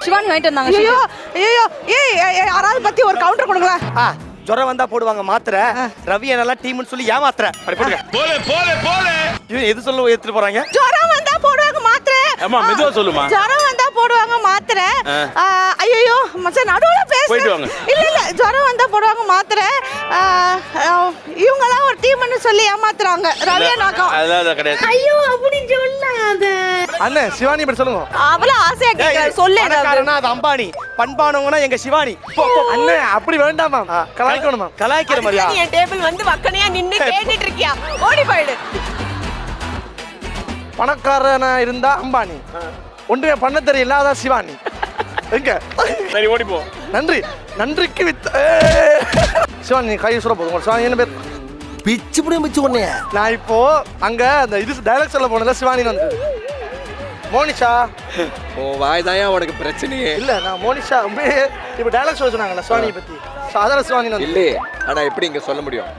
சிவானி வாங்கிட்டு வந்தாங்க. ஐயோ ஐயோ யாராவது பத்தி ஒரு கவுண்டர் கொடுங்களேன். ஜுரம் வந்தா போடுவாங்க மாத்திரை. ரவி என்னெல்லாம் டீம்னு சொல்லி ஏமாத்துற. அப்படி போடுங்க. போலே இவன் எது சொல்ல எடுத்துட்டு போறாங்க? ஜுரம் வந்தா போடுவாங்க மாத்திரை. அம்மா மெதுவா சொல்லுமா. ஜுரம் வந்தா போடுவாங்க மாத்திரை. ஐயோ மச்சான் நடுவுல பேசுங்க. இல்ல ஜுரம் வந்தா போடுவாங்க மாத்திரை. இவங்க தான் ஒரு டீம்னு சொல்லி ஏமாத்துறாங்க. ரவி நாக்கம். அதான் கிடையாது. ஐயோ அப்படி சொல்லாத. அண்ணே சிவானி பத்தி சொல்லுங்க. அவள ஆசையா கேக்குற சொல்லு. பணக்காரனா அது அம்பானி, பண்பானவங்கன்னா எங்க சிவானி. அண்ணே அப்படி வேண்டாமா? கலாய்க்கணுமா? கலாய்க்கிற மாதிரியா? நீ டேபிள் வந்து வக்கனையா நின்னு கேட்டிட்டு இருக்கியா? ஓடி போயிடு. பணக்காரனா இருந்தா அம்பானி, ஒன்றுமே பண்ண தெரியல அதான் சிவானி. எங்க சரி ஓடி போ. நன்றிக்கு சிவானி கை சொல்ல போதும். சிவானி என்ன பேர்? பிச்சு ஒண்ணே. நான் இப்போ அங்க அந்த இது டைலாக் சொல்ல போனல சிவானி வந்து மோனிஷா. ஓ வாய் தாயா உனக்கு பிரச்சனையே இல்ல. நான் மோனிஷா இப்போ டைலாக் சொல்ல சொன்னாங்கல்ல சிவானியை பத்தி. சாதாரண சிவானி இல்லையே. ஆனா எப்படி இங்க சொல்ல முடியும்?